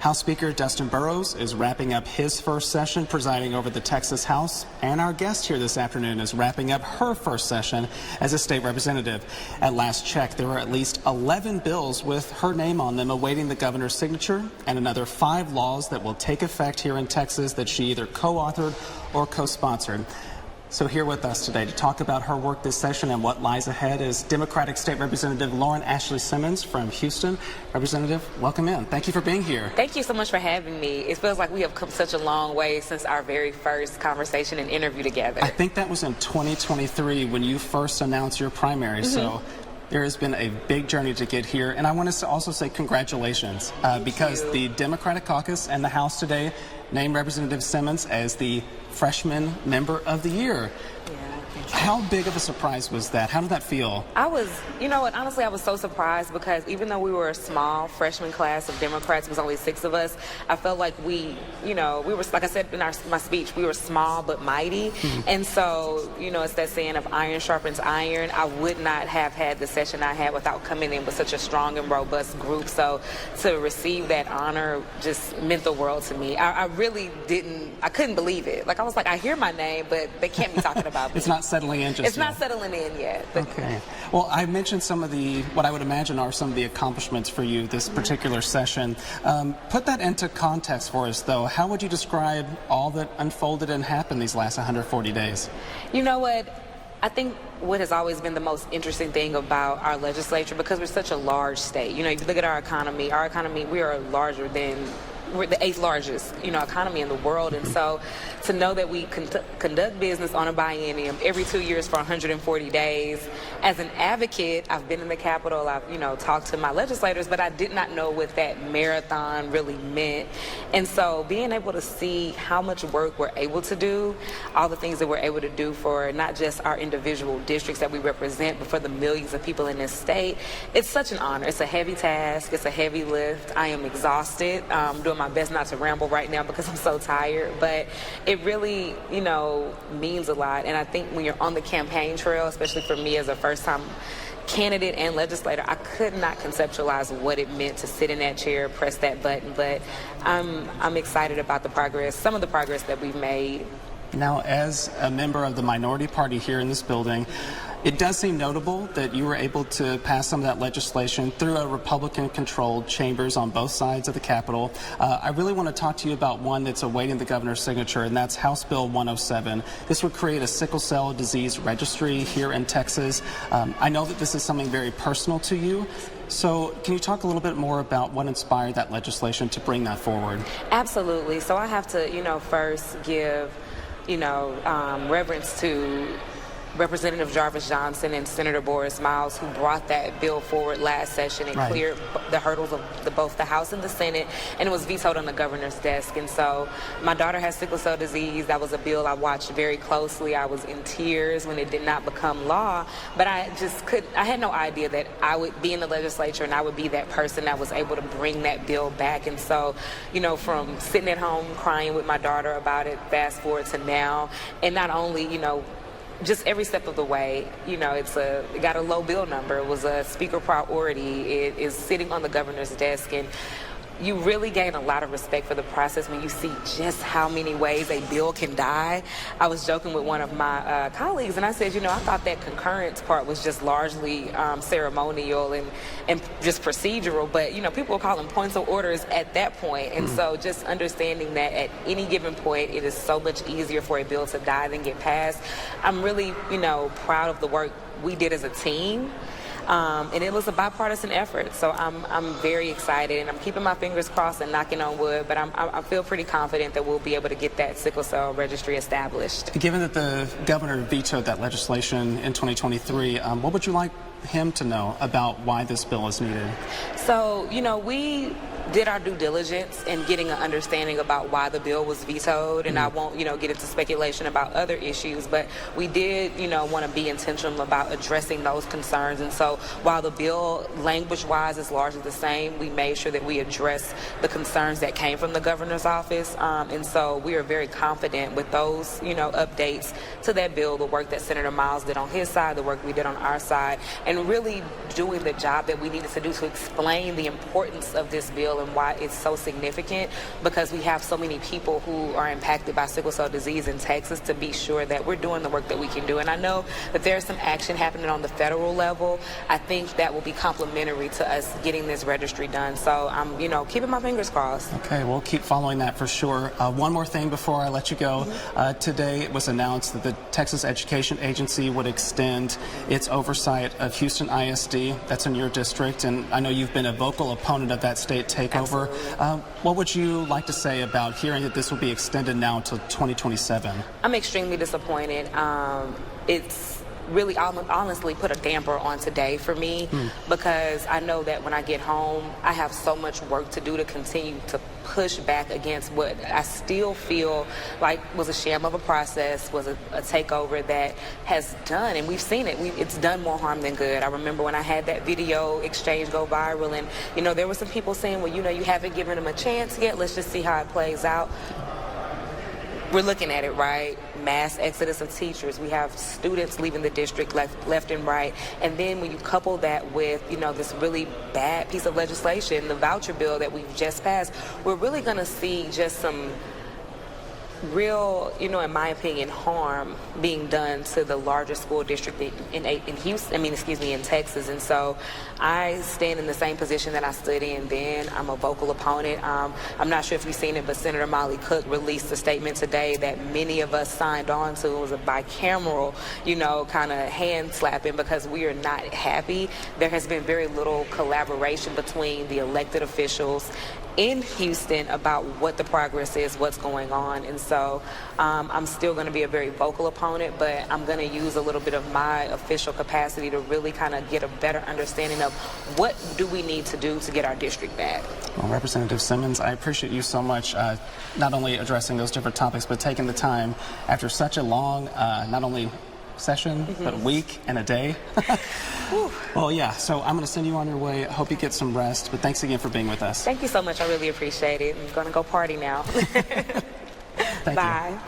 House Speaker Dustin Burrows is wrapping up his first session presiding over the Texas House, and our guest here this afternoon is wrapping up her first session as a state representative. At last check, there were at least 11 bills with her name on them awaiting the governor's signature, and another 5 laws that will take effect here in Texas that she either co-authored or co-sponsored. So here with us today to talk about her work this session and what lies ahead is Democratic State Representative Lauren Ashley Simmons from Houston. Representative, welcome in. Thank you for being here. Thank you so much for having me. It feels like we have come such a long way since our very first conversation and interview together. I think that was in 2023 when you first announced your primary. So there has been a big journey to get here, and I want to also say congratulations because the Democratic caucus and the House today named Representative Simmons as the Freshman Member of the Year. How big of a surprise was that? How did that feel? You know what, honestly, I was so surprised because even though we were a small freshman class of Democrats, it was only 6 of us, I felt like we were, like I said in my speech, we were small but mighty. And so, it's that saying of iron sharpens iron. I would not have had the session I had without coming in with such a strong and robust group. So to receive that honor just meant the world to me. I really I couldn't believe it. Like, I was like, I hear my name, but they can't be talking about me. It's not settling in just yet. It's not settling in yet. Okay. Well, I mentioned some of what I would imagine are some of the accomplishments for you this particular session. Put that into context for us, though. How would you describe all that unfolded and happened these last 140 days? You know what? I think what has always been the most interesting thing about our legislature, because we're such a large state, if you look at our economy, we are larger than, we're the 8th largest, economy in the world. And so to know that we conduct business on a biennium every 2 years for 140 days, as an advocate, I've been in the Capitol, I've, talked to my legislators, but I did not know what that marathon really meant. And so being able to see how much work we're able to do, all the things that we're able to do for not just our individual districts that we represent, but for the millions of people in this state, it's such an honor. It's a heavy task. It's a heavy lift. I am exhausted. Doing my best not to ramble right now because I'm so tired, but it really, means a lot. And I think when you're on the campaign trail, especially for me as a first-time candidate and legislator, I could not conceptualize what it meant to sit in that chair, press that button, but I'm excited about the progress, some of the progress that we've made. Now, as a member of the minority party here in this building, it does seem notable that you were able to pass some of that legislation through a Republican-controlled chambers on both sides of the Capitol. I really want to talk to you about one that's awaiting the governor's signature, and that's House Bill 107. This would create a sickle cell disease registry here in Texas. I know that this is something very personal to you. So can you talk a little bit more about what inspired that legislation to bring that forward? Absolutely. So I have to, first give, reverence to Representative Jarvis Johnson and Senator Boris Miles, who brought that bill forward last session and cleared the hurdles of both the House and the Senate, and it was vetoed on the governor's desk. And so my daughter has sickle cell disease. That was a bill I watched very closely. I was in tears when it did not become law, but I had no idea that I would be in the legislature and I would be that person that was able to bring that bill back. And so, from sitting at home crying with my daughter about it, fast forward to now, and not only, just every step of the way, it got a low bill number. It was a speaker priority. It is sitting on the governor's desk, and you really gain a lot of respect for the process when you see just how many ways a bill can die. I was joking with one of my colleagues, and I said, I thought that concurrence part was just largely ceremonial and just procedural, but, people were calling points of orders at that point. And so just understanding that at any given point, it is so much easier for a bill to die than get passed. I'm really, proud of the work we did as a team. And it was a bipartisan effort, so I'm very excited, and I'm keeping my fingers crossed and knocking on wood, but I feel pretty confident that we'll be able to get that sickle cell registry established. Given that the governor vetoed that legislation in 2023, what would you like him to know about why this bill is needed? So, we did our due diligence in getting an understanding about why the bill was vetoed, and I won't, get into speculation about other issues, but we did, want to be intentional about addressing those concerns. And so while the bill language-wise is largely the same, we made sure that we address the concerns that came from the governor's office. And so we are very confident with those, updates to that bill, the work that Senator Miles did on his side, the work we did on our side, and really doing the job that we needed to do to explain the importance of this bill Cell and why it's so significant, because we have so many people who are impacted by sickle cell disease in Texas, to be sure that we're doing the work that we can do. And I know that there's some action happening on the federal level. I think that will be complementary to us getting this registry done. So I'm, keeping my fingers crossed. Okay, we'll keep following that for sure. One more thing before I let you go. Today it was announced that the Texas Education Agency would extend its oversight of Houston ISD. That's in your district, and I know you've been a vocal opponent of that state takeover. What would you like to say about hearing that this will be extended now until 2027? I'm extremely disappointed. It's really honestly put a damper on today for me, because I know that when I get home, I have so much work to do to continue to push back against what I still feel like was a sham of a process, was a takeover that has done, and we've seen it, it's done more harm than good. I remember when I had that video exchange go viral, and there were some people saying, well, you haven't given them a chance yet, let's just see how it plays out. We're looking at it, right? Mass exodus of teachers. We have students leaving the district left and right. And then when you couple that with, this really bad piece of legislation, the voucher bill that we've just passed, we're really going to see just some real, in my opinion, harm being done to the largest school district in Texas. And so I stand in the same position that I stood in then. I'm a vocal opponent. I'm not sure if you've seen it, but Senator Molly Cook released a statement today that many of us signed on to. It was a bicameral, kind of hand slapping, because we are not happy. There has been very little collaboration between the elected officials in Houston about what the progress is, what's going on. And so I'm still going to be a very vocal opponent, but I'm going to use a little bit of my official capacity to really kind of get a better understanding of what do we need to do to get our district back. Well, Representative Simmons, I appreciate you so much, not only addressing those different topics, but taking the time after such a long, not only session, but a week and a day. Well, yeah, so I'm going to send you on your way. I hope you get some rest, but thanks again for being with us. Thank you so much. I really appreciate it. I'm going to go party now. Thank Bye. you.